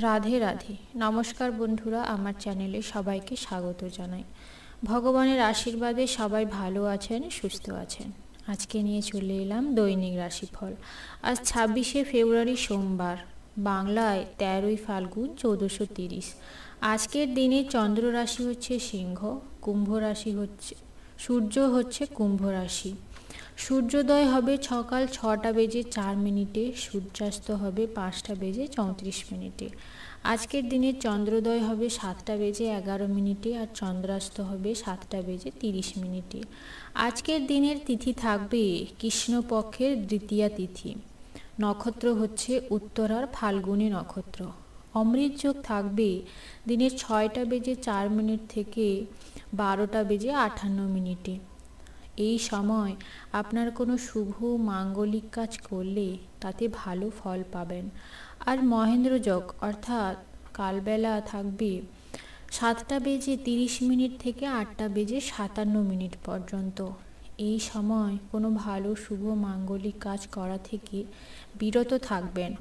রাধে রাধে। নমস্কার বন্ধুরা, আমার চ্যানেলে সবাইকে স্বাগত জানাই। ভগবানের আশীর্বাদে সবাই ভালো আছেন, সুস্থ আছেন। আজকে নিয়ে চলে এলাম দৈনিক রাশিফল। আজ 26শে ফেব্রুয়ারি সোমবার, বাংলায় 13ই ফাল্গুন 1430। আজকের দিনে চন্দ্র রাশি হচ্ছে সিংহ, কুম্ভ রাশি হচ্ছে, সূর্য হচ্ছে কুম্ভ রাশি। সূর্যোদয় হবে সকাল 6টা বেজে 4 মিনিটে, সূর্যাস্ত হবে 5টা বেজে 34 মিনিটে। আজকের দিনে চন্দ্রোদয় হবে 7টা বেজে 11 মিনিটে আর চন্দ্রাস্ত হবে 7টা বেজে 30 মিনিটে। আজকের দিনের তিথি থাকবে কৃষ্ণপক্ষের দ্বিতীয়া তিথি। নক্ষত্র হচ্ছে উত্তরার ফাল্গুনী নক্ষত্র। অমৃত যোগ থাকবে দিনের 6টা বেজে 4 মিনিট থেকে 12টা বেজে 58 মিনিটে। এই সময় আপনার কোনো শুভ মাঙ্গলিক কাজ করলে তাতে ভালো ফল পাবেন। আর মহেন্দ্রযোগ অর্থাৎ কালবেলা থাকবে 7টা বেজে 30 মিনিট থেকে 8টা বেজে 57 মিনিট পর্যন্ত। এই সময় কোনো ভালো শুভ মাঙ্গলিক কাজ করা থেকে বিরত থাকবেন।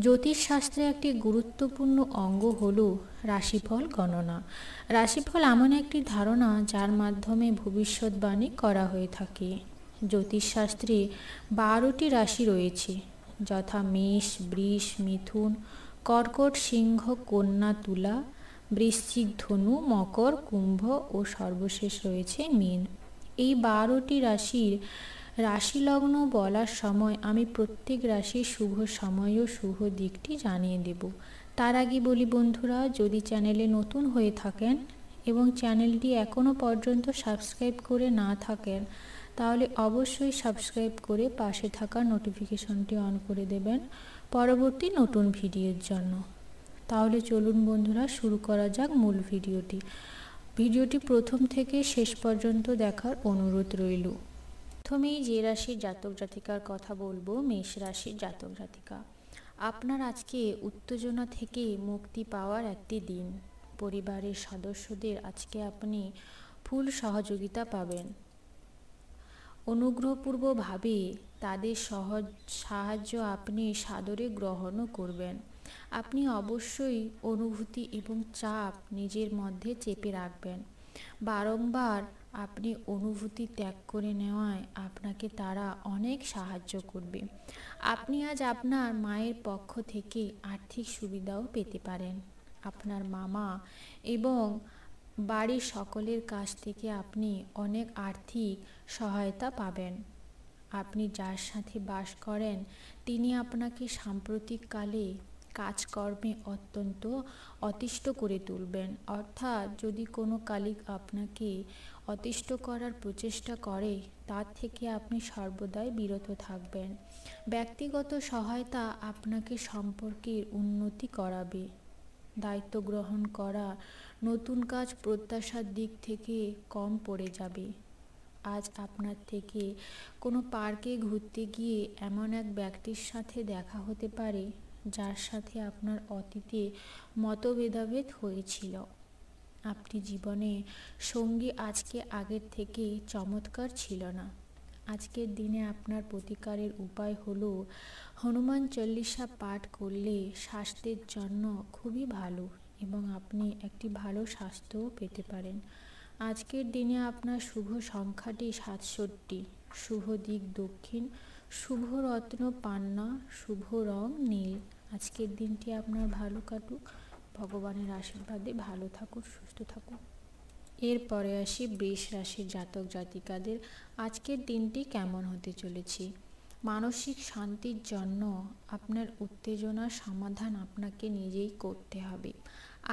জ্যোতিষশাস্ত্রে একটি গুরুত্বপূর্ণ অঙ্গ হল রাশিফল গণনা। রাশিফল এমন একটি ধারণা যার মাধ্যমে ভবিষ্যৎবাণী করা হয়ে থাকে। জ্যোতিষশাস্ত্রে 12টি রাশি রয়েছে, যথা মেষ, বৃষ, মিথুন, কর্কট, সিংহ, কন্যা, তুলা, বৃশ্চিক, ধনু, মকর, কুম্ভ ও সর্বশেষ রয়েছে মীন। এই 12টি রাশির রাশিলগ্ন বলার সময় আমি প্রত্যেক রাশির শুভ সময় ও শুভ দিকটি জানিয়ে দেব। তার আগে বলি বন্ধুরা, যদি চ্যানেলে নতুন হয়ে থাকেন এবং চ্যানেলটি এখনও পর্যন্ত সাবস্ক্রাইব করে না থাকেন, তাহলে অবশ্যই সাবস্ক্রাইব করে পাশে থাকা নোটিফিকেশনটি অন করে দেবেন পরবর্তী নতুন ভিডিওর জন্য। তাহলে চলুন বন্ধুরা, শুরু করা যাক মূল ভিডিওটি। ভিডিওটি প্রথম থেকে শেষ পর্যন্ত দেখার অনুরোধ রইল। প্রথমেই যে রাশির জাতক জাতিকার কথা বলবো, মেষ রাশির জাতক জাতিকা। আপনার আজকে উত্তেজনা থেকে মুক্তি পাওয়ার একটি দিন। পরিবারের সদস্যদের আজকে আপনি ফুল সহযোগিতা পাবেন। অনুগ্রহপূর্বকভাবে তাদের সাহায্য আপনি সাদরে গ্রহণও করবেন। আপনি অবশ্যই অনুভূতি এবং চাপ নিজের মধ্যে চেপে রাখবেন। বারংবার আপনি অনুভূতি ত্যাগ করে নেওয়ায় আপনাকে তারা অনেক সাহায্য করবে। আপনি আজ আপনার মায়ের পক্ষ থেকে আর্থিক সুবিধাও পেতে পারেন। আপনার মামা এবং বাড়ির সকলের কাছ থেকে আপনি অনেক আর্থিক সহায়তা পাবেন। আপনি যার সাথে বাস করেন তিনি আপনাকে সাম্প্রতিককালে কাজকর্মে অত্যন্ত অতিষ্ঠ করে তুলবেন। অর্থাৎ যদি কোনো কালিক আপনাকে অতিষ্ঠ করার প্রচেষ্টা করে, তার থেকে আপনি সর্বদাই বিরত থাকবেন। ব্যক্তিগত সহায়তা আপনাকে সম্পর্কের উন্নতি করাবে। দায়িত্ব গ্রহণ করা নতুন কাজ প্রত্যাশার দিক থেকে কম পড়ে যাবে। আজ আপনার থেকে কোনো পার্কে ঘুরতে গিয়ে এমন এক ব্যক্তির সাথে দেখা হতে পারে যার সাথে আপনার অতীতে মতভেদাভেদ হয়েছিল। আপনি জীবনে সঙ্গী আজকে আগের থেকে চমৎকার ছিল না। আজকের দিনে আপনার প্রতিকারের উপায় হলো হনুমান চল্লিশা পাঠ করলে স্বাস্থ্যের জন্য খুবই ভালো এবং আপনি একটি ভালো স্বাস্থ্যও পেতে পারেন। আজকের দিনে আপনার শুভ সংখ্যাটি 67, শুভ দিক দক্ষিণ, শুভ রত্ন পান্না, শুভ রং নীল। আজকের দিনটি আপনার ভালো কাটুক, ভগবানের আশীর্বাদে ভালো থাকুন, সুস্থ থাকুন। এরপরে আসি বৃষ রাশির জাতক জাতিকাদের আজকের দিনটি কেমন হতে চলেছে। মানসিক শান্তির জন্য আপনার উত্তেজনার সমাধান আপনাকে নিজেই করতে হবে।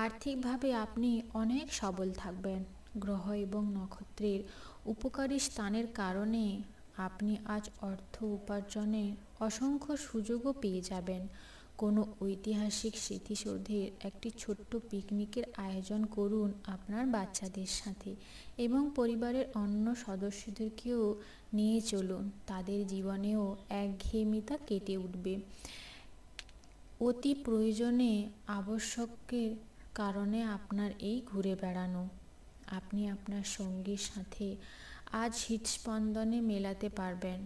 আর্থিকভাবে আপনি অনেক সবল থাকবেন। গ্রহ এবং নক্ষত্রের উপকারী স্থানের কারণে আপনি আজ অর্থ উপার্জনের অসংখ্য সুযোগও পেয়ে যাবেন। কোনো ঐতিহাসিক স্মৃতিসৌধের একটি ছোট্ট পিকনিকের আয়োজন করুন আপনার বাচ্চাদের সাথে এবং পরিবারের অন্য সদস্যদেরকেও নিয়ে চলুন। তাদের জীবনেও একঘেয়েমিতা কেটে উঠবে। অতি প্রয়োজনে আবশ্যকের কারণে আপনার এই ঘুরে বেড়ানো। আপনি আপনার সঙ্গীর সাথে আজ হৃদস্পন্দনে মেলাতে পারবেন।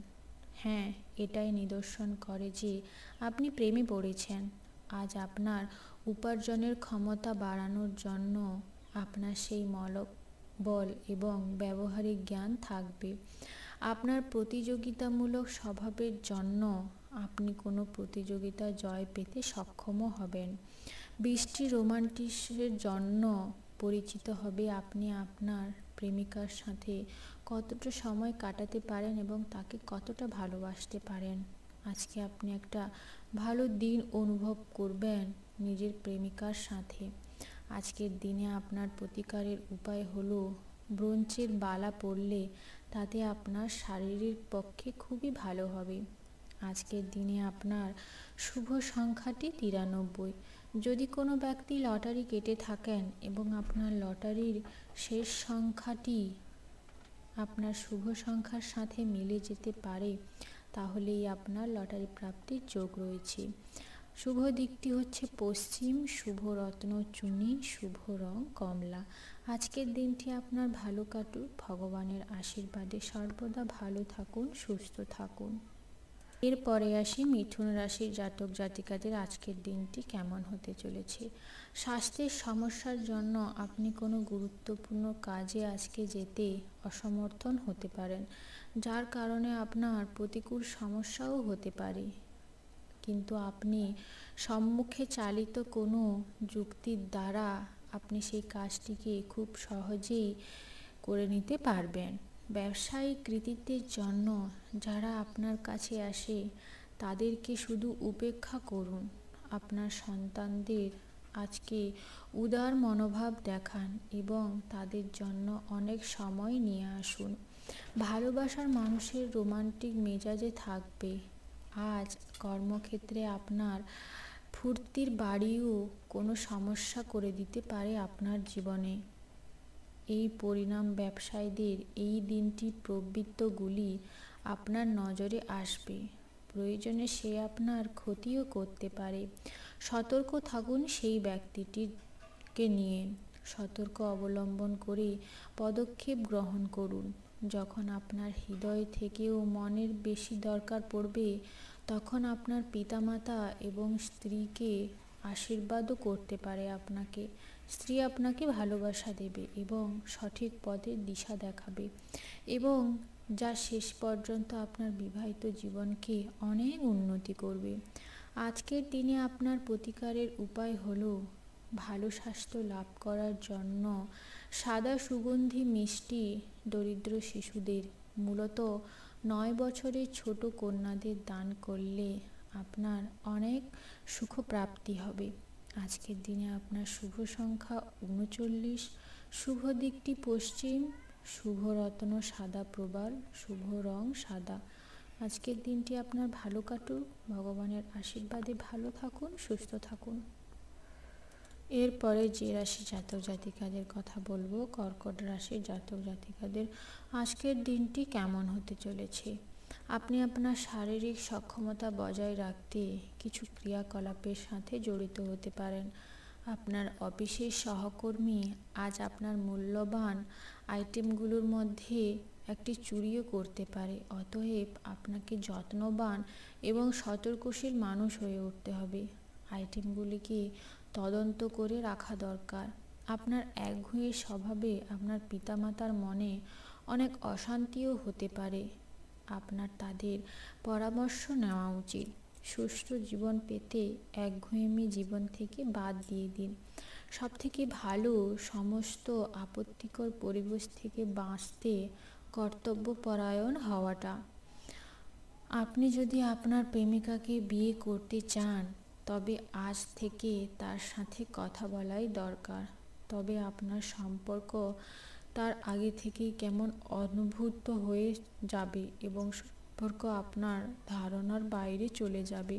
হ্যাঁ, এটাই নিদর্শন করে যে আপনি প্রেমে পড়েছেন। আজ আপনার উপার্জনের ক্ষমতা বাড়ানোর জন্য আপনার সেই মনোবল এবং ব্যবহারিক জ্ঞান থাকবে। আপনার প্রতিযোগিতামূলক স্বভাবের জন্য আপনি কোনো প্রতিযোগিতায় জয় পেতে সক্ষমও হবেন। বৃষ্টি রোমান্টিক্সের জন্য পরিচিত হবে। আপনি আপনার প্রেমিকার সাথে কতটা সময় কাটাতে পারেন এবং তাকে কতটা ভালোবাসতে পারেন। আজকে আপনি একটা ভালো দিন অনুভব করবেন নিজের প্রেমিকার সাথে। আজকের দিনে আপনার প্রতিকারের উপায় হলো ব্রোঞ্চের বালা পরলে তাতে আপনার শারীরিক পক্ষে খুবই ভালো হবে। আজকের দিনে আপনার শুভ সংখ্যাটি 93। যদি কোনো ব্যক্তি লটারি কেটে থাকেন এবং আপনার লটারির শেষ সংখ্যাটি আপনার শুভ সংখ্যার সাথে মিলে যেতে পারে, তাহলেই আপনার লটারি প্রাপ্তির যোগ রয়েছে। শুভ দিকটি হচ্ছে পশ্চিম, শুভ রত্ন চুনি, শুভ রং কমলা। আজকের দিনটি আপনার ভালো কাটুক। ভগবানের আশীর্বাদে সর্বদা ভালো থাকুন, সুস্থ থাকুন। এরপরে আসি মিথুন রাশির জাতক জাতিকাদের আজকের দিনটি কেমন হতে চলেছে। স্বাস্থ্যের সমস্যার জন্য আপনি কোনো গুরুত্বপূর্ণ কাজে আজকে যেতে অসমর্থন হতে পারেন, যার কারণে আপনার প্রতিকূল সমস্যাও হতে পারে। কিন্তু আপনি সম্মুখে চালিত কোনো যুক্তির দ্বারা আপনি সেই কাজটিকে খুব সহজেই করে নিতে পারবেন। ব্যবসায়িক কৃতিত্বের জন্য যারা আপনার কাছে আসে তাদেরকে শুধু উপেক্ষা করুন। আপনার সন্তানদের আজকে উদার মনোভাব দেখান এবং তাদের জন্য অনেক সময় নিয়ে আসুন। ভালোবাসার মানুষের রোমান্টিক মেজাজে থাকবে। আজ কর্মক্ষেত্রে আপনার ফুর্তির বাড়িও কোনো সমস্যা করে দিতে পারে আপনার জীবনে। এই পরিণাম ব্যবসায়ীদের এই দিনটি প্রবৃত্তগুলি আপনার নজরে আসবে। প্রয়োজনে সে আপনার ক্ষতিও করতে পারে। সতর্ক থাকুন সেই ব্যক্তিটিকে নিয়ে। সতর্ক অবলম্বন করে পদক্ষেপ গ্রহণ করুন। যখন আপনার হৃদয় থেকেও মনের বেশি দরকার পড়বে, তখন আপনার পিতামাতা এবং স্ত্রীকে আশীর্বাদও করতে পারে আপনাকে। স্ত্রী আপনাকে ভালোবাসা দেবে এবং সঠিক পথের দিশা দেখাবে, এবং যা শেষ পর্যন্ত আপনার বিবাহিত জীবনকে অনেক উন্নতি করবে। আজকের দিনে আপনার প্রতিকারের উপায় হলো ভালো স্বাস্থ্য লাভ করার জন্য সাদা সুগন্ধি মিষ্টি দরিদ্র শিশুদের, মূলত 9 বছরের ছোট কন্যাদের দান করলে আপনার অনেক সুখপ্রাপ্তি হবে। আজকের দিনে আপনার শুভ সংখ্যা 39, শুভ দিকটি পশ্চিম, শুভ রত্ন সাদা প্রবাল, শুভ রং সাদা। আজকের দিনটি আপনার ভালো কাটুক। ভগবানের আশীর্বাদে ভালো থাকুন, সুস্থ থাকুন। এরপরে যে রাশি জাতক জাতিকাদের কথা বলবো, কর্কট রাশির জাতক জাতিকাদের আজকের দিনটি কেমন হতে চলেছে। আপনি আপনার শারীরিক সক্ষমতা বজায় রাখতে কিছু ক্রিয়াকলাপের সাথে জড়িত হতে পারেন। আপনার অফিসের সহকর্মী আজ আপনার মূল্যবান আইটেমগুলোর মধ্যে একটি চুরিও করতে পারে। অতএব আপনাকে যত্নবান এবং সতর্কশীল মানুষ হয়ে উঠতে হবে। আইটেমগুলিকে তদন্ত করে রাখা দরকার। আপনার একগুঁয়ে স্বভাবে আপনার পিতামাতার মনে অনেক অশান্তিও হতে পারে। আপনার তাদের পরামর্শ নেওয়া উচিত। সুস্থ জীবন পেতে একঘেয়েমি জীবন থেকে বাদ দিয়ে দিন। সবথেকে ভালো সমস্ত আপত্তিকর পরিবেশ থেকে বাঁচতে কর্তব্যপরায়ণ হওয়াটা। আপনি যদি আপনার প্রেমিকাকে বিয়ে করতে চান, তবে আজ থেকে তার সাথে কথা বলাই দরকার। তবে আপনার সম্পর্ক তার আগে থেকেই কেমন অনুভূত হয়ে যাবে এবং সম্পর্ক আপনার ধারণার বাইরে চলে যাবে।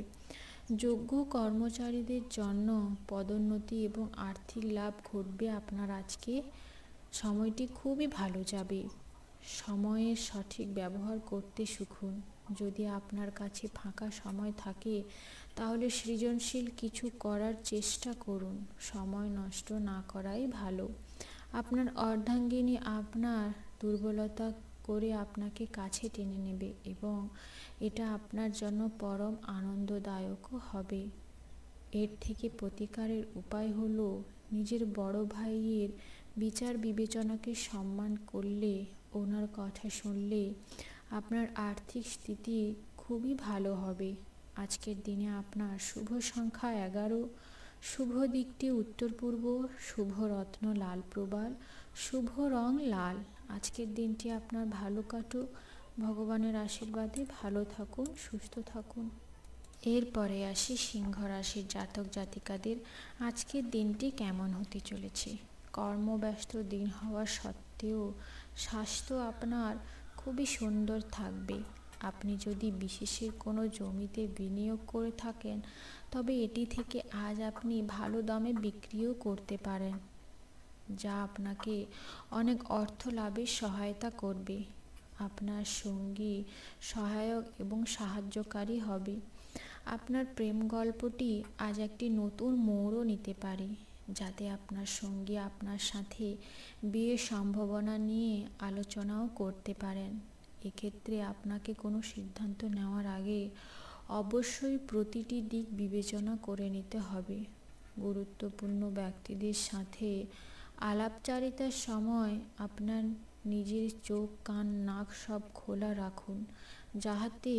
যোগ্য কর্মচারীদের জন্য পদোন্নতি এবং আর্থিক লাভ ঘটবে। আপনার আজকে সময়টি খুবই ভালো যাবে। সময়ের সঠিক ব্যবহার করতে শিখুন। যদি আপনার কাছে ফাঁকা সময় থাকে, তাহলে সৃজনশীল কিছু করার চেষ্টা করুন। সময় নষ্ট না করাই ভালো। আপনার অর্ধাঙ্গিনী আপনার দুর্বলতা করে আপনাকে কাছে টেনে নেবে এবং এটা আপনার জন্য পরম আনন্দদায়কও হবে। এর থেকে প্রতিকারের উপায় হলো নিজের বড় ভাইয়ের বিচার বিবেচনাকে সম্মান করলে, ওনার কথা শুনলে আপনার আর্থিক স্থিতি খুবই ভালো হবে। আজকের দিনে আপনার শুভ সংখ্যা 11, শুভ দিকটি উত্তর পূর্ব, শুভ রত্ন লাল প্রবাল, শুভ রং লাল। আজকের দিনটি আপনার ভালো কাটুক। ভগবানের আশীর্বাদে ভালো থাকুন, সুস্থ থাকুন। এরপরে আসি সিংহ রাশির জাতক জাতিকাদের আজকের দিনটি কেমন হতে চলেছে। কর্মব্যস্ত দিন হওয়া সত্ত্বেও স্বাস্থ্য আপনার খুবই সুন্দর থাকবে। আপনি যদি বিশেষের কোনো জমিতে বিনিয়োগ করে থাকেন তবে এটি থেকে আজ আপনি ভালো দামে বিক্রিও করতে পারেন, যা আপনাকে অনেক অর্থ লাভের সহায়তা করবে। আপনার সঙ্গী সহায়ক এবং সাহায্যকারী হবে। আপনার প্রেম গল্পটি আজ একটি নতুন মোড়ও নিতে পারে, যাতে আপনার সঙ্গী আপনার সাথে বিয়ের সম্ভাবনা নিয়ে আলোচনাও করতে পারেন। এক্ষেত্রে আপনাকে কোনো সিদ্ধান্ত নেওয়ার আগে অবশ্যই প্রতিটি দিক বিবেচনা করে নিতে হবে। গুরুত্বপূর্ণ ব্যক্তিদের সাথে আলাপচারিতার সময় আপনার নিজের চোখ, কান, নাক সব খোলা রাখুন, যাতে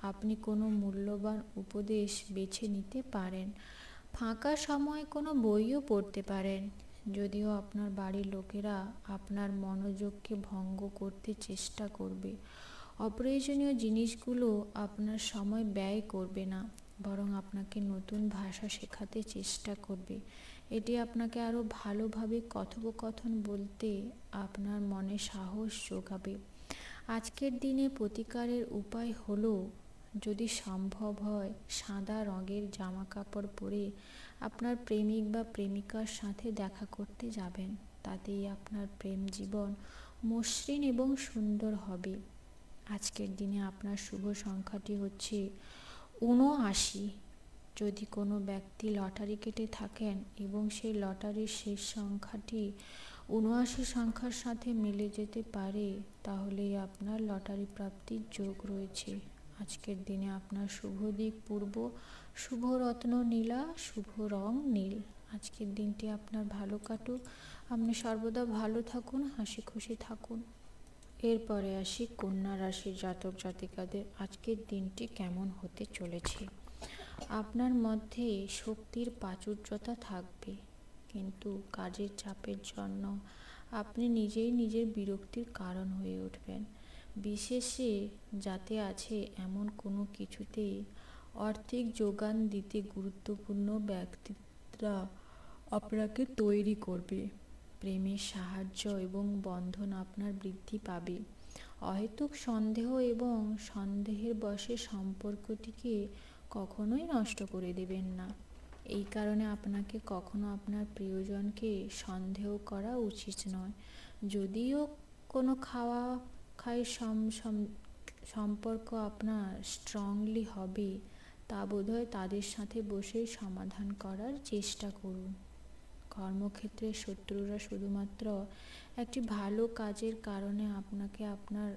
আপনি কোনো মূল্যবান উপদেশ বেছে নিতে পারেন। ফাঁকা সময় কোনো বইও পড়তে পারেন, যদিও আপনার বাড়ির লোকেরা আপনার মনোযোগকে ভঙ্গ করতে চেষ্টা করবে। অপ্রয়োজনীয় জিনিসগুলো আপনার সময় ব্যয় করবে না, বরং আপনাকে নতুন ভাষা শেখাতে চেষ্টা করবে। এটি আপনাকে আরও ভালোভাবে কথোপকথন বলতে আপনার মনে সাহস যোগাবে। আজকের দিনে প্রতিকারের উপায় হলো, যদি সম্ভব হয় সাদা রঙের জামা কাপড় পরে আপনার প্রেমিক বা প্রেমিকার সাথে দেখা করতে যাবেন। তাতেই আপনার প্রেম জীবন মসৃণ এবং সুন্দর হবে। আজকের দিনে আপনার শুভ সংখ্যাটি হচ্ছে 79। যদি কোনো ব্যক্তি লটারি কেটে থাকেন এবং সেই লটারির শেষ সংখ্যাটি 79 সংখ্যার সাথে মিলে যেতে পারে, তাহলেই আপনার লটারি প্রাপ্তির যোগ রয়েছে। আজকের দিনে আপনার শুভ দিক পূর্ব, শুভ রত্ন নীলা, শুভ রং নীল। আজকের দিনটি আপনার ভালো কাটুক। আপনি সর্বদা ভালো থাকুন, হাসি খুশি থাকুন। এরপরে আসি কন্যা রাশির জাতক জাতিকাদের আজকের দিনটি কেমন হতে চলেছে। আপনার মধ্যে শক্তির প্রাচুর্যতা থাকবে, কিন্তু কাজের চাপের জন্য আপনি নিজেই নিজের বিরক্তির কারণ হয়ে উঠবেন। বিশেষে যাতে আছে এমন কোনো কিছুতে আর্থিক যোগান দিতে গুরুত্বপূর্ণ ব্যক্তিরা আপনাকে তৈরি করবে। প্রেমের সাহায্য এবং বন্ধন আপনার বৃদ্ধি পাবে। অহেতুক সন্দেহ এবং সন্দেহের বশে সম্পর্কটিকে কখনোই নষ্ট করে দেবেন না। এই কারণে আপনাকে কখনো আপনার প্রিয়জনকে সন্দেহ করা উচিত নয়। যদিও কোনো খাই সম্পর্ক আপনার স্ট্রংলি হবে, তা বোধহয় তাদের সাথে বসেই সমাধান করার চেষ্টা করুন। কর্মক্ষেত্রে শত্রুরা শুধুমাত্র একটি ভালো কাজের কারণে আপনাকে আপনার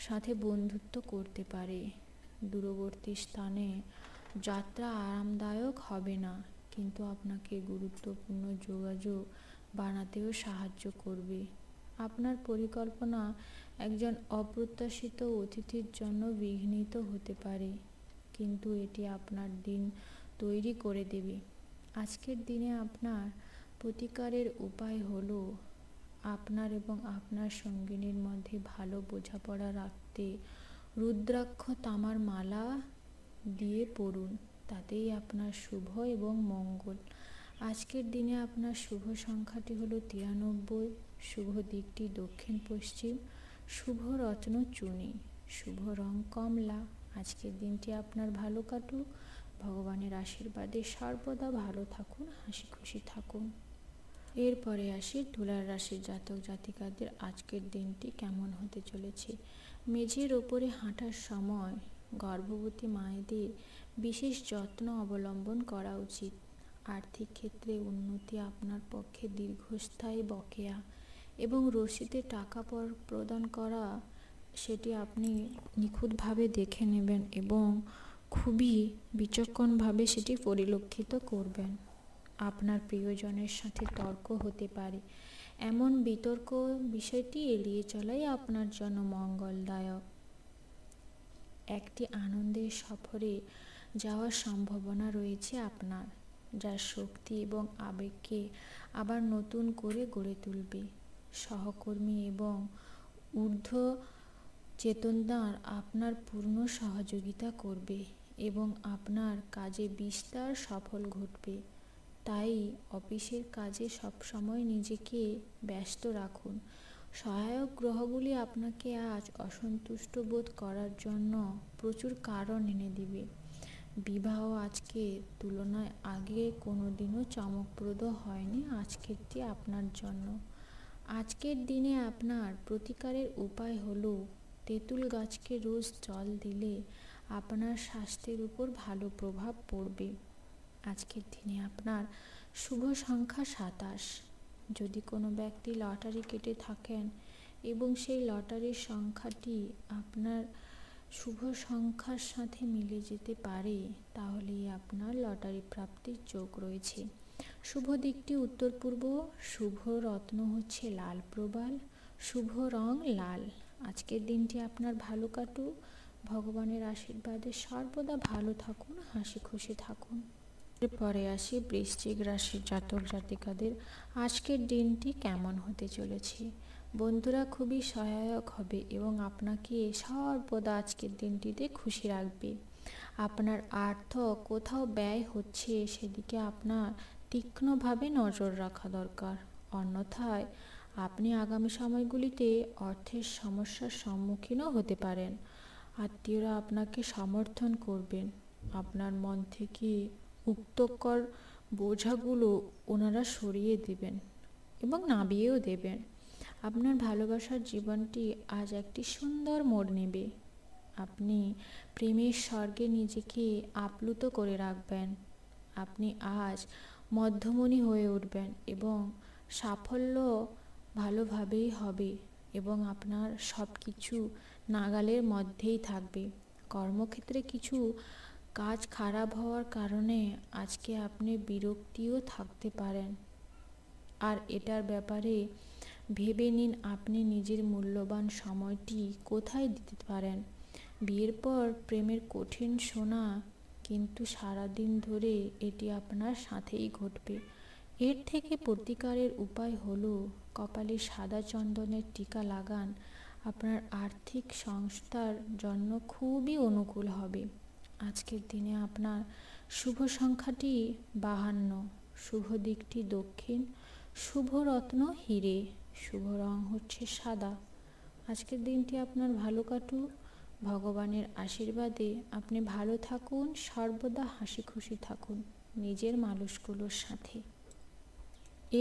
সাথে বন্ধুত্ব করতে পারে। দূরবর্তী স্থানে যাত্রা আরামদায়ক হবে না, কিন্তু আপনাকে গুরুত্বপূর্ণ যোগাযোগ বানাতেও সাহায্য করবে। আপনার পরিকল্পনা একজন অপ্রত্যাশিত অতিথির জন্য বিঘ্নিত হতে পারে, কিন্তু এটি আপনার দিন তৈরি করে দেবে। আজকের দিনে আপনার প্রতিকারের উপায় হলো, আপনার এবং আপনার সঙ্গিনীর মধ্যে ভালো বোঝাপড়া রাখতে রুদ্রাক্ষ তামার মালা দিয়ে পড়ুন, তাতেই আপনার শুভ এবং মঙ্গল। আজকের দিনে আপনার শুভ সংখ্যাটি হলো 93, শুভ দিকটি দক্ষিণ পশ্চিম, শুভ রত্ন চুনি, শুভ রং কমলা। আজকের দিনটি আপনার ভালো কাটুক। ভগবানের আশীর্বাদে সর্বদা ভালো থাকুন, হাসি খুশি থাকুন। এরপরে আসি তুলা রাশির জাতক জাতিকাদের আজকের দিনটি কেমন হতে চলেছে। মেঝের ওপরে হাঁটার সময় গর্ভবতী মায়েদের বিশেষ যত্ন অবলম্বন করা উচিত। আর্থিক ক্ষেত্রে উন্নতি আপনার পক্ষে দীর্ঘস্থায়ী বকেয়া এবং রসিদে টাকা প্রদান করা, সেটি আপনি নিখুঁতভাবে দেখে নেবেন এবং খুবই বিচক্ষণভাবে সেটি পরিলক্ষিত করবেন। আপনার প্রিয়জনের সাথে তর্ক হতে পারে, এমন বিতর্ক বিষয়টি এড়িয়ে চলাই আপনার জন্য মঙ্গলদায়ক। একটি আনন্দের সফরে যাওয়ার সম্ভাবনা রয়েছে আপনার, যার শক্তি এবং আবেগকে আবার নতুন করে গড়ে তুলবে। সহকর্মী এবং ঊর্ধ্ব চেতনার আপনার পূর্ণ সহযোগিতা করবে এবং আপনার কাজে বিস্তার সফল ঘটবে। তাই অফিসের কাজে সবসময় নিজেকে ব্যস্ত রাখুন। সহায়ক গ্রহগুলি আপনাকে আজ অসন্তুষ্ট বোধ করার জন্য প্রচুর কারণ এনে দিবে। বিবাহ আজকের তুলনায় আগে কোনোদিনও চমকপ্রদ হয়নি আজকেরটি আপনার জন্য। আজকের দিনে আপনার প্রতিকারের উপায় হলো তেঁতুল গাছকে রোজ জল দিলে আপনার স্বাস্থ্যের উপর ভালো প্রভাব পড়বে। আজকের দিনে আপনার শুভ সংখ্যা 27। যদি কোনো ব্যক্তি লটারি কেটে থাকেন এবং সেই লটারির সংখ্যাটি আপনার শুভ সংখ্যার সাথে মিলে যেতে পারে, তাহলেই আপনার লটারি প্রাপ্তির যোগ রয়েছে। শুভ দিকটি উত্তর পূর্ব। শুভ রত্ন হচ্ছে লাল প্রবাল। শুভ রং লাল। আজকের দিনটি আপনার ভালো কাটুক। ভগবানের আশীর্বাদে সর্বদা ভালো থাকুন, হাসি খুশি থাকুন। এরপরে আসি বৃশ্চিক রাশির জাতক জাতিকাদের আজকের দিনটি কেমন হতে চলেছে। বন্ধুরা খুবই সহায়ক হবে এবং আপনাকে সর্বদা আজকের দিনটিতে খুশি রাখবে। আপনার অর্থ কোথাও ব্যয় হচ্ছে সেদিকে আপনার তীক্ষ্ণভাবে নজর রাখা দরকার, অন্যথায় আপনি আগামী সময়গুলিতে অর্থের সমস্যার সম্মুখীনও হতে পারেন। আত্মীয়রা আপনাকে সমর্থন করবেন। আপনার মন থেকে উক্তকর বোঝাগুলো ওনারা সরিয়ে দেবেন এবং নামিয়েও দেবেন। আপনার ভালোবাসার জীবনটি আজ একটি সুন্দর মোড় নেবে। আপনি প্রেমের স্বর্গে নিজেকে আপ্লুত করে রাখবেন। আপনি আজ মধ্যমণি হয়ে উঠবেন এবং সাফল্য ভালোভাবেই হবে এবং আপনার সব কিছু নাগালের মধ্যেই থাকবে। কর্মক্ষেত্রে কিছু কাজ খারাপ হওয়ার কারণে আজকে আপনি বিরক্তিও থাকতে পারেন, আর এটার ব্যাপারে ভেবে নিন আপনি নিজের মূল্যবান সময়টি কোথায় দিতে পারেন। বিয়ের পর প্রেমের কঠিন শোনা, কিন্তু সারাদিন ধরে এটি আপনার সাথেই ঘটবে। এর থেকে প্রতিকারের উপায় হলো কপালে সাদা চন্দনের টিকা লাগান। আপনার আর্থিক সংস্থার জন্য খুবই অনুকূল হবে। আজকের দিনে আপনার শুভ সংখ্যাটি 52। শুভ দিকটি দক্ষিণ। শুভ রত্ন হিরে। শুভ রং হচ্ছে সাদা। আজকের দিনটি আপনার ভালো কাটুক। ভগবানের আশীর্বাদে আপনি ভালো থাকুন, সর্বদা হাসি খুশি থাকুন নিজের মানুষগুলোর সাথে।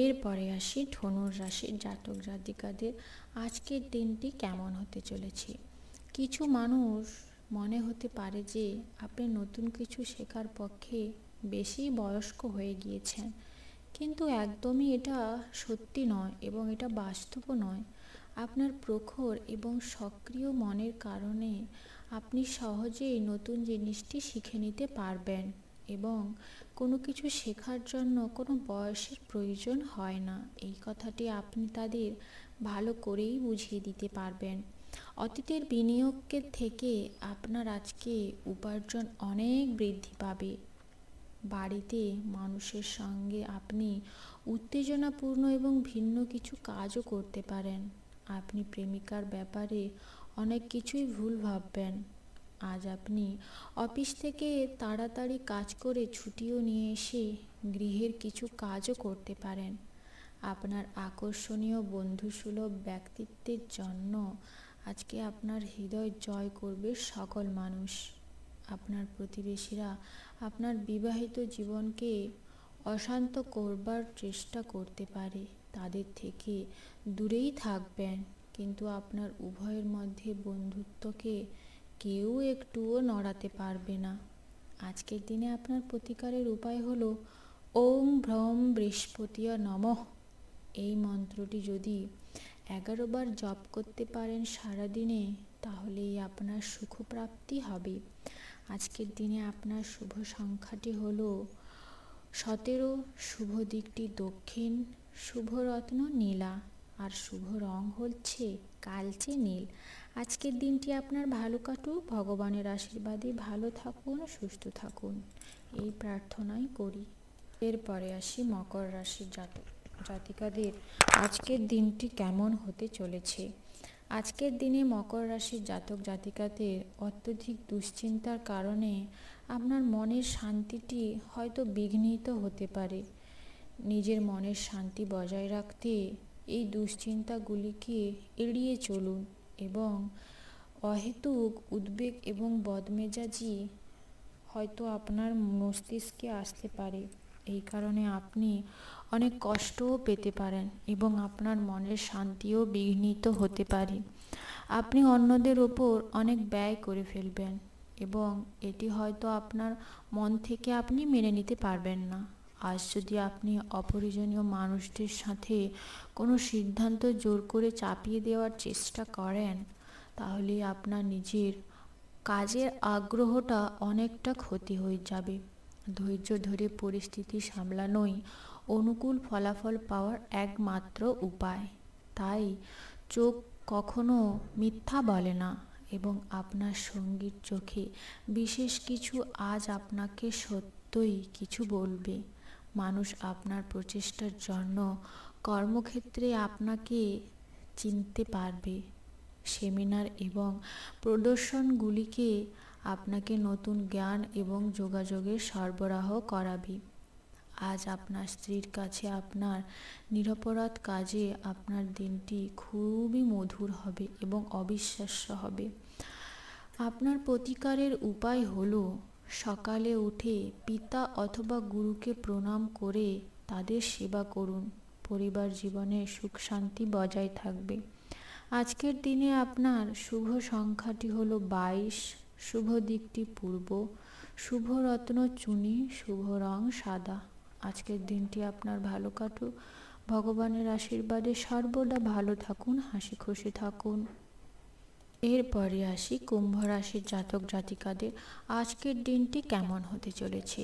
এরপরে আসি ধনুর রাশির জাতক জাতিকাদের আজকের দিনটি কেমন হতে চলেছে। কিছু মানুষ মনে হতে পারে যে আপনি নতুন কিছু শেখার পক্ষে বেশি বয়স্ক হয়ে গিয়েছেন, কিন্তু একদমই এটা সত্যি নয় এবং এটা বাস্তবও নয়। আপনার প্রখর এবং সক্রিয় মনের কারণে আপনি সহজেই নতুন জিনিসটি শিখে নিতে পারবেন এবং কোনো কিছু শেখার জন্য কোনো বয়সের প্রয়োজন হয় না। এই কথাটি আপনি তাদের ভালো করেই বুঝিয়ে দিতে পারবেন। অতীতের বিনিয়োগের থেকে আপনার আজকে উপার্জন অনেক বৃদ্ধি পাবে। বাড়িতে মানুষের সঙ্গে আপনি উত্তেজনাপূর্ণ এবং ভিন্ন কিছু কাজও করতে পারেন। আপনি প্রেমিকার ব্যাপারে অনেক কিছুই ভুল ভাববেন। আজ আপনি অফিস থেকে তাড়াতাড়ি কাজ করে ছুটিও নিয়ে এসে গৃহের কিছু কাজও করতে পারেন। আপনার আকর্ষণীয় বন্ধুসুলভ ব্যক্তিত্বের জন্য আজকে আপনার হৃদয় জয় করবে সকল মানুষ। আপনার প্রতিবেশীরা আপনার বিবাহিত জীবনকে অশান্ত করবার চেষ্টা করতে পারে। তাদের থেকে দূরেই থাকবেন, কিন্তু আপনার উভয়ের মধ্যে বন্ধুত্বকে কেউ একটুও নড়াতে পারবে না। আজকের দিনে আপনার প্রতিকারের উপায় হলো ওম ভ্রম বৃহস্পতিয় নমঃ। এই মন্ত্রটি যদি 11 বার জপ করতে পারেন সারাদিনে, তাহলেই আপনার সুখপ্রাপ্তি হবে। আজকের দিনে আপনার শুভ সংখ্যাটি হলো 17, শুভ দিকটি দক্ষিণ, শুভ রত্ন নীলা, আর শুভ রং হচ্ছে কালচে নীল। আজকের দিনটি আপনার ভালো কাটুক, ভগবানের আশীর্বাদে ভালো থাকুন, সুস্থ থাকুন, এই প্রার্থনাই করি। এরপরে আসি মকর রাশির জাতক জাতিকাদের আজকের দিনটি কেমন হতে চলেছে। আজকের দিনে মকর রাশির জাতক জাতিকাদের অত্যধিক দুশ্চিন্তার কারণে আপনার মনের শান্তিটি হয়তো বিঘ্নিত হতে পারে। নিজের মনের শান্তি বজায় রাখতে এই দুশ্চিন্তাগুলিকে এড়িয়ে চলুন এবং অহেতুক উদ্বেগ এবং বদমেজাজি হয়তো আপনার মস্তিষ্কে আসতে পারে। এই কারণে আপনি অনেক কষ্টও পেতে পারেন এবং আপনার মনের শান্তিও বিঘ্নিত হতে পারে। আপনি অন্যদের ওপর অনেক ব্যয় করে ফেলবেন এবং এটি হয়তো আপনার মন থেকে আপনি মেনে নিতে পারবেন না। আজ যদি আপনি অপ্রয়োজনীয় মানুষদের সাথে কোনো সিদ্ধান্ত জোর করে চাপিয়ে দেওয়ার চেষ্টা করেন, তাহলে আপনার নিজের কাজের আগ্রহটা অনেকটা ক্ষতি হয়ে যাবে। ধৈর্য ধরে পরিস্থিতি সামলানোই অনুকূল ফলাফল পাওয়ার একমাত্র উপায়। তাই চোখ কখনো মিথ্যা বলে না এবং আপনার সঙ্গীর চোখে বিশেষ কিছু আজ আপনাকে সত্যই কিছু বলবে। মানুষ আপনার প্রচেষ্টার জন্য কর্মক্ষেত্রে আপনাকে চিনতে পারবে। সেমিনার এবং প্রদর্শনগুলিকে আপনাকে নতুন জ্ঞান এবং যোগাযোগের সরবরাহ করাবে। আজ আপনার স্ত্রীর কাছে আপনার নিরপরাধ কাজে আপনার দিনটি খুবই মধুর হবে এবং অবিশ্বাস্য হবে। আপনার প্রতিকারের উপায় হলো সকালে উঠে পিতা অথবা গুরুকে প্রণাম করে তাদের সেবা করুন। পরিবার জীবনে সুখ শান্তি বজায় থাকবে। আজকের দিনে আপনার শুভ সংখ্যাটি হলো 22, শুভ দিকটি পূর্ব, শুভ রত্ন চুনি, শুভ রং সাদা। আজকের দিনটি আপনার ভালো কাটুক, ভগবানের আশীর্বাদে সর্বদা ভালো থাকুন, হাসি খুশি থাকুন। এরপরে আসি কুম্ভ রাশির জাতক জাতিকাদের আজকের দিনটি কেমন হতে চলেছে।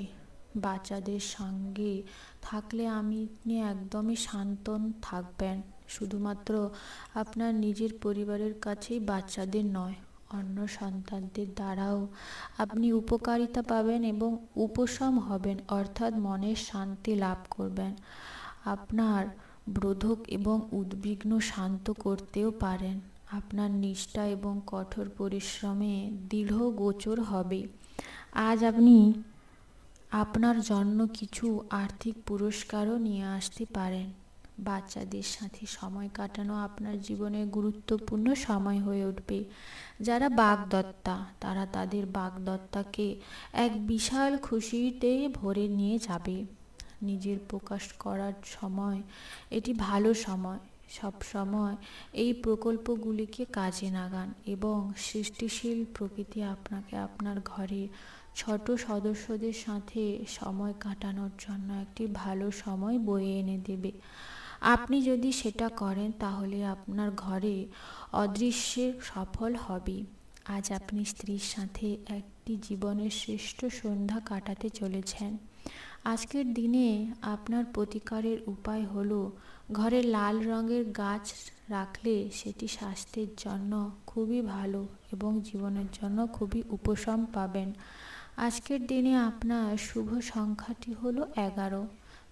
বাচ্চাদের সঙ্গে থাকলে আপনি একদমই শান্ত থাকবেন। শুধুমাত্র আপনার নিজের পরিবারের কাছেই বাচ্চাদের নয়, অন্য সন্তানদের দ্বারাও আপনি উপকারিতা পাবেন এবং উপশম হবেন, অর্থাৎ মনের শান্তি লাভ করবেন। আপনার বোধক এবং উদ্বিগ্ন শান্ত করতেও পারেন। আপনার নিষ্ঠা এবং কঠোর পরিশ্রমে দৃঢ় গোচর হবে। আজ আপনি আপনার জন্য কিছু আর্থিক পুরস্কারও নিয়ে আসতে পারেন। বাচ্চাদের সাথে সময় কাটানো আপনার জীবনের গুরুত্বপূর্ণ সময় হয়ে উঠবে। যারা বাগদত্তা তারা তাদের বাগদত্তাকে এক বিশাল খুশিতে ভরে নিয়ে যাবে। নিজের প্রকাশ করার সময় এটি ভালো সময়। সব সময় এই প্রকল্পগুলিকে কাজে লাগান এবং সৃষ্টিশীল প্রকৃতি আপনাকে আপনার ঘরের ছোট সদস্যদের সাথে সময় কাটানোর জন্য একটি ভালো সময় বয়ে এনে দেবে। আপনি যদি সেটা করেন তাহলে আপনার ঘরে অদৃশ্যের সফল হবে। আজ আপনি স্ত্রীর সাথে একটি জীবনের শ্রেষ্ঠ সন্ধ্যা কাটাতে চলেছেন। আজকের দিনে আপনার প্রতিকারের উপায় হলো ঘরে লাল রঙের গাছ রাখলে সেটি স্বাস্থ্যের জন্য খুবই ভালো এবং জীবনের জন্য খুবই উপশম পাবেন। আজকের দিনে আপনার শুভ সংখ্যাটি হলো 11।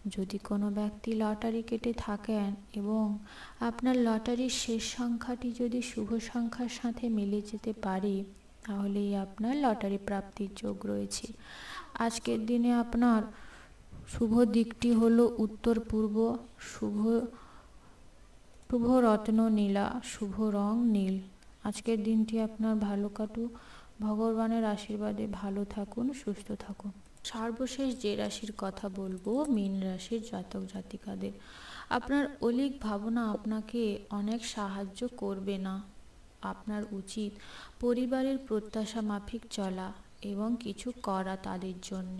যদি কোনো ব্যক্তি লটারি কেটে থাকেন এবং আপনার লটারির শেষ সংখ্যাটি যদি শুভ সংখ্যার সাথে মিলে যেতে পারে, তাহলেই আপনার লটারি প্রাপ্তির যোগ রয়েছে। আজকের দিনে আপনার শুভ দিকটি হলো উত্তর পূর্ব, শুভ রত্ন নীলা, শুভ রং নীল। আজকের দিনটি আপনার ভালো কাটুক, ভগবানের আশীর্বাদে ভালো থাকুন, সুস্থ থাকুন। সর্বশেষ যে রাশির কথা বলবো, মীন রাশির জাতক জাতিকাদের। আপনার অলিক ভাবনা আপনাকে অনেক সাহায্য করবে না। আপনার উচিত পরিবারের প্রত্যাশা মাফিক চলা এবং কিছু করা তাদের জন্য।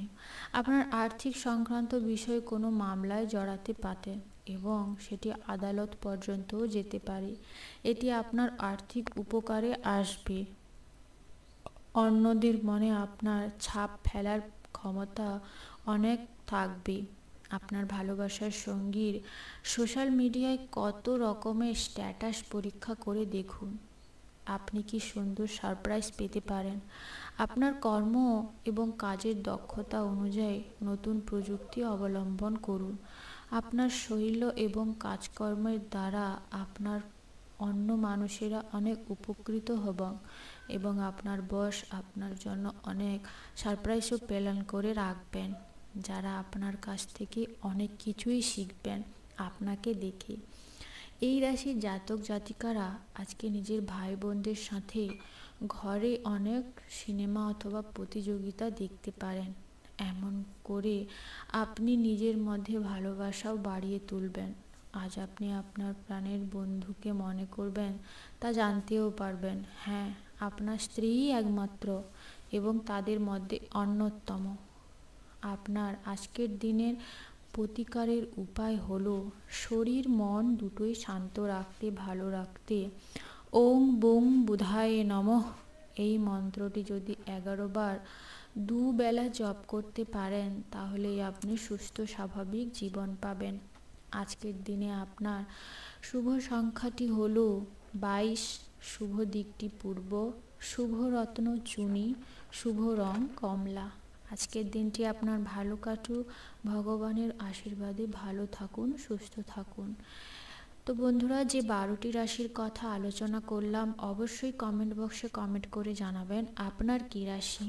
আপনার আর্থিক সংক্রান্ত বিষয়ে কোনো মামলায় জড়াতে পারেন এবং সেটি আদালত পর্যন্তও যেতে পারে। এটি আপনার আর্থিক উপকারে আসবে। অন্যদের মনে আপনার ছাপ ফেলার ক্ষমতা অনেক থাকবে। আপনার ভালোবাসার সঙ্গীর সোশ্যাল মিডিয়ায় কত রকমের স্ট্যাটাস পরীক্ষা করে দেখুন, আপনি কি সুন্দর সারপ্রাইজ পেতে পারেন। আপনার কর্ম এবং কাজের দক্ষতা অনুযায়ী নতুন প্রযুক্তি অবলম্বন করুন। আপনার শৈল এবং কাজকর্মের দ্বারা আপনার অন্য মানুষেরা অনেক উপকৃত হবেন এবং আপনার বস আপনার জন্য অনেক সারপ্রাইজও প্ল্যান করে রাখবেন, যারা আপনার কাছ থেকে অনেক কিছুই শিখবেন আপনাকে দেখে। এই রাশির জাতক জাতিকারা আজকে নিজের ভাই বোনদের সাথে ঘরে অনেক সিনেমা অথবা প্রতিযোগিতা দেখতে পারেন। এমন করে আপনি নিজের মধ্যে ভালোবাসাও বাড়িয়ে তুলবেন। আজ আপনি আপনার প্রাণের বন্ধুকে মনে করবেন, তা জানতেও পারবেন। হ্যাঁ, আপনার স্ত্রীই একমাত্র এবং তাদের মধ্যে অন্যতম। আপনার আজকের দিনের প্রতিকারের উপায় হলো শরীর মন দুটোই শান্ত রাখতে, ভালো রাখতে ওং বুং বুধায় নমঃ এই মন্ত্রটি যদি 11 বার দুবেলা জপ করতে পারেন, তাহলেই আপনি সুস্থ স্বাভাবিক জীবন পাবেন। আজকের দিনে আপনার শুভ সংখ্যাটি হলো 22, শুভ দিকটি পূর্ব, শুভ রত্ন চুনি, শুভ রং কমলা। আজকের দিনটি আপনার ভালো কাটুক, ভগবানের আশীর্বাদে ভালো থাকুন, সুস্থ থাকুন। তো বন্ধুরা, যে 12টি রাশির কথা আলোচনা করলাম, অবশ্যই কমেন্ট বক্সে কমেন্ট করে জানাবেন আপনার কী রাশি।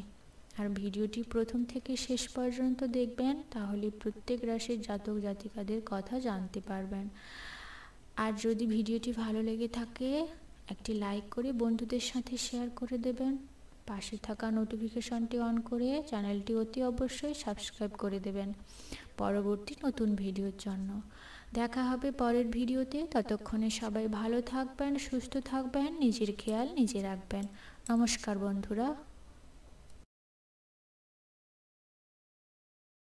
আর ভিডিওটি প্রথম থেকে শেষ পর্যন্ত দেখবেন, তাহলে প্রত্যেক রাশির জাতক জাতিকাদের কথা জানতে পারবেন। আর যদি ভিডিওটি ভালো লেগে থাকে, একটি লাইক করে বন্ধুদের সাথে শেয়ার করে দেবেন। পাশে থাকা নোটিফিকেশনটি অন করে চ্যানেলটি অতি অবশ্যই সাবস্ক্রাইব করে দেবেন পরবর্তী নতুন ভিডিওর জন্য। দেখা হবে পরের ভিডিওতে। ততক্ষণে সবাই ভালো থাকবেন, সুস্থ থাকবেন, নিজের খেয়াল নিজে রাখবেন। নমস্কার বন্ধুরা।